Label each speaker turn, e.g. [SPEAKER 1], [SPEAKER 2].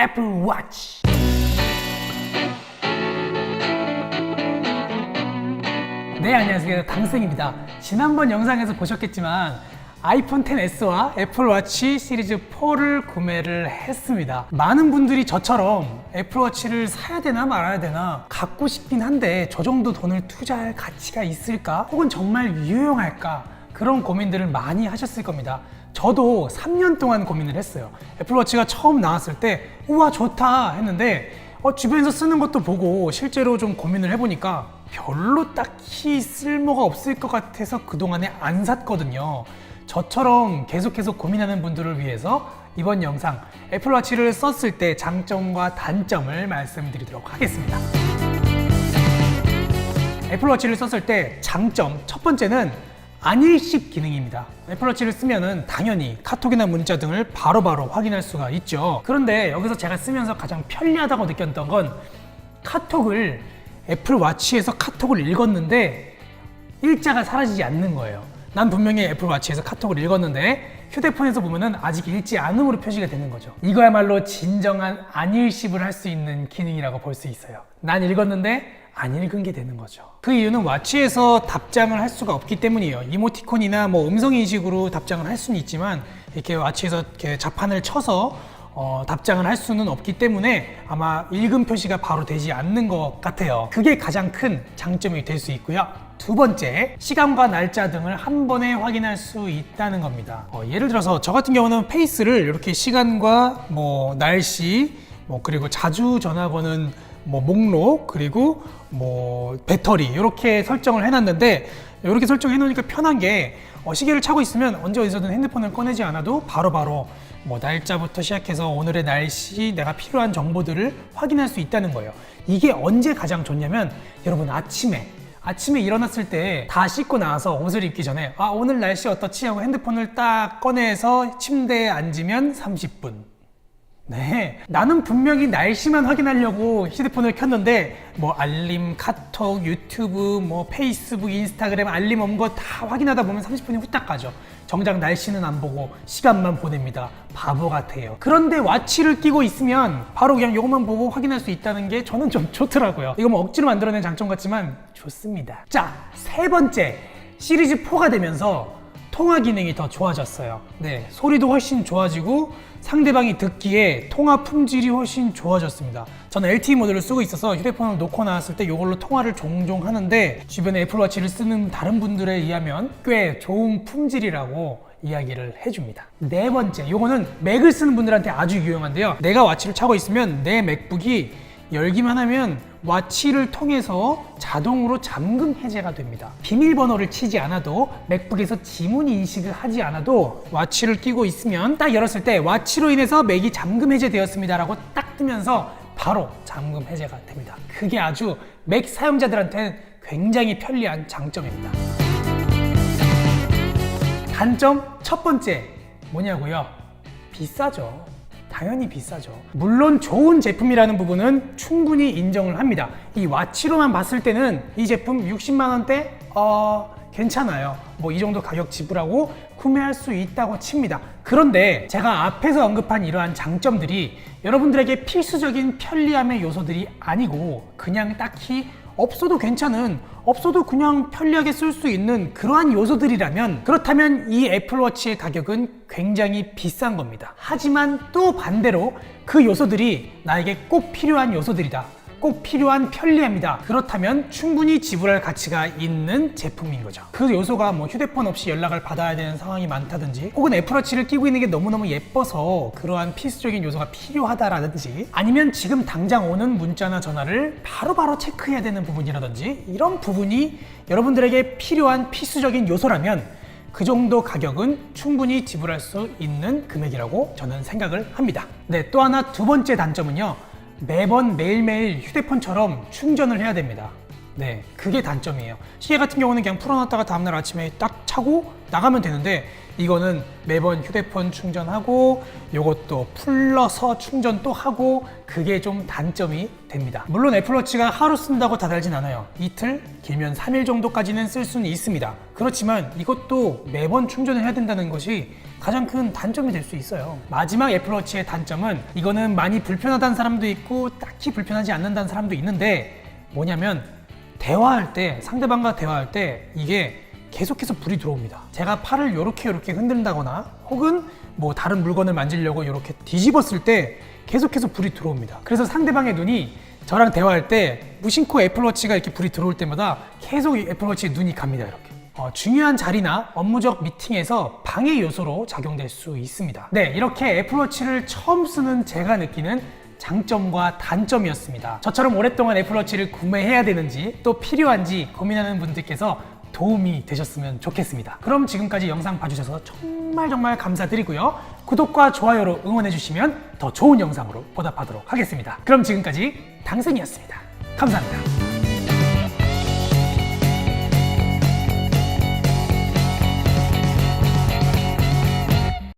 [SPEAKER 1] 애플워치. 네, 안녕하세요. 당생입니다. 지난번 영상에서 보셨겠지만 아이폰 XS와 애플워치 시리즈 4를 구매를 했습니다. 많은 분들이 저처럼 애플워치를 사야 되나 말아야 되나 갖고 싶긴 한데 저 정도 돈을 투자할 가치가 있을까? 혹은 정말 유용할까? 그런 고민들을 많이 하셨을 겁니다. 저도 3년 동안 고민을 했어요. 애플워치가 처음 나왔을 때 우와 좋다 했는데 주변에서 쓰는 것도 보고 실제로 좀 고민을 해보니까 별로 딱히 쓸모가 없을 것 같아서 그동안에 안 샀거든요. 저처럼 계속해서 고민하는 분들을 위해서 이번 영상 애플워치를 썼을 때 장점과 단점을 말씀드리도록 하겠습니다. 애플워치를 썼을 때 장점 첫 번째는 안일십 기능입니다. 애플워치를 쓰면은 당연히 카톡이나 문자 등을 바로바로 확인할 수가 있죠. 그런데 여기서 제가 쓰면서 가장 편리하다고 느꼈던 건 카톡을 애플워치에서 카톡을 읽었는데 일자가 사라지지 않는 거예요. 난 분명히 애플워치에서 카톡을 읽었는데 휴대폰에서 보면은 아직 읽지 않음으로 표시가 되는 거죠. 이거야말로 진정한 안일십을 할 수 있는 기능이라고 볼 수 있어요. 난 읽었는데 안 읽은 게 되는 거죠. 그 이유는 워치에서 답장을 할 수가 없기 때문이에요. 이모티콘이나 음성인식으로 답장을 할 수는 있지만 이렇게 워치에서 이렇게 자판을 쳐서 답장을 할 수는 없기 때문에 아마 읽음 표시가 바로 되지 않는 것 같아요. 그게 가장 큰 장점이 될 수 있고요. 두 번째, 시간과 날짜 등을 한 번에 확인할 수 있다는 겁니다. 예를 들어서 저 같은 경우는 페이스를 이렇게 시간과 날씨 그리고 자주 전화 거는 목록 그리고 배터리 이렇게 설정을 해놨는데 이렇게 설정해 놓으니까 편한 게 시계를 차고 있으면 언제 어디서든 핸드폰을 꺼내지 않아도 바로바로 날짜부터 시작해서 오늘의 날씨, 내가 필요한 정보들을 확인할 수 있다는 거예요. 이게 언제 가장 좋냐면 여러분 아침에 일어났을 때 다 씻고 나와서 옷을 입기 전에 오늘 날씨 어떻지? 하고 핸드폰을 딱 꺼내서 침대에 앉으면 30분. 네, 나는 분명히 날씨만 확인하려고 휴대폰을 켰는데 알림, 카톡, 유튜브, 페이스북, 인스타그램 알림 온 거 다 확인하다 보면 30분이 후딱 가죠. 정작 날씨는 안 보고 시간만 보냅니다. 바보 같아요. 그런데 워치를 끼고 있으면 바로 그냥 이것만 보고 확인할 수 있다는 게 저는 좀 좋더라고요. 이거 억지로 만들어낸 장점 같지만 좋습니다. 자, 세 번째, 시리즈 4가 되면서 통화 기능이 더 좋아졌어요. 네, 소리도 훨씬 좋아지고 상대방이 듣기에 통화 품질이 훨씬 좋아졌습니다. 저는 LTE 모드를 쓰고 있어서 휴대폰을 놓고 나왔을 때 이걸로 통화를 종종 하는데 주변에 애플워치를 쓰는 다른 분들에 의하면 꽤 좋은 품질이라고 이야기를 해줍니다. 네 번째, 요거는 맥을 쓰는 분들한테 아주 유용한데요. 내가 워치를 차고 있으면 내 맥북이 열기만 하면 워치를 통해서 자동으로 잠금 해제가 됩니다. 비밀번호를 치지 않아도 맥북에서 지문 인식을 하지 않아도 워치를 끼고 있으면 딱 열었을 때 워치로 인해서 맥이 잠금 해제되었습니다 라고 딱 뜨면서 바로 잠금 해제가 됩니다. 그게 아주 맥 사용자들한테는 굉장히 편리한 장점입니다. 단점 첫 번째 뭐냐고요? 비싸죠. 당연히 비싸죠. 물론 좋은 제품이라는 부분은 충분히 인정을 합니다. 이 워치로만 봤을 때는 이 제품 60만 원대? 괜찮아요. 이 정도 가격 지불하고 구매할 수 있다고 칩니다. 그런데 제가 앞에서 언급한 이러한 장점들이 여러분들에게 필수적인 편리함의 요소들이 아니고 그냥 딱히 없어도 괜찮은, 없어도 그냥 편리하게 쓸 수 있는 그러한 요소들이라면 그렇다면 이 애플워치의 가격은 굉장히 비싼 겁니다. 하지만 또 반대로 그 요소들이 나에게 꼭 필요한 요소들이다. 꼭 필요한 편리함이다. 그렇다면 충분히 지불할 가치가 있는 제품인 거죠. 그 요소가 휴대폰 없이 연락을 받아야 되는 상황이 많다든지 혹은 애플워치를 끼고 있는 게 너무너무 예뻐서 그러한 필수적인 요소가 필요하다라든지 아니면 지금 당장 오는 문자나 전화를 바로바로 체크해야 되는 부분이라든지 이런 부분이 여러분들에게 필요한 필수적인 요소라면 그 정도 가격은 충분히 지불할 수 있는 금액이라고 저는 생각을 합니다. 네, 또 하나 두 번째 단점은요. 매번 매일매일 휴대폰처럼 충전을 해야 됩니다. 네, 그게 단점이에요. 시계 같은 경우는 그냥 풀어놨다가 다음날 아침에 딱 차고 나가면 되는데 이거는 매번 휴대폰 충전하고 요것도 풀러서 충전 또 하고 그게 좀 단점이 됩니다. 물론 애플워치가 하루 쓴다고 다 달진 않아요. 이틀, 길면 3일 정도까지는 쓸 수는 있습니다. 그렇지만 이것도 매번 충전을 해야 된다는 것이 가장 큰 단점이 될 수 있어요. 마지막 애플워치의 단점은 이거는 많이 불편하다는 사람도 있고 딱히 불편하지 않는다는 사람도 있는데 뭐냐면 대화할 때, 상대방과 대화할 때 이게 계속해서 불이 들어옵니다. 제가 팔을 이렇게 흔든다거나 혹은 뭐 다른 물건을 만지려고 이렇게 뒤집었을 때 계속해서 불이 들어옵니다. 그래서 상대방의 눈이 저랑 대화할 때 무심코 애플워치가 이렇게 불이 들어올 때마다 계속 이 애플워치에 눈이 갑니다. 이렇게. 중요한 자리나 업무적 미팅에서 방해 요소로 작용될 수 있습니다. 네, 이렇게 애플워치를 처음 쓰는 제가 느끼는 장점과 단점이었습니다. 저처럼 오랫동안 애플워치를 구매해야 되는지 또 필요한지 고민하는 분들께서 도움이 되셨으면 좋겠습니다. 그럼 지금까지 영상 봐주셔서 정말 감사드리고요. 구독과 좋아요로 응원해주시면 더 좋은 영상으로 보답하도록 하겠습니다. 그럼 지금까지 당승이었습니다. 감사합니다.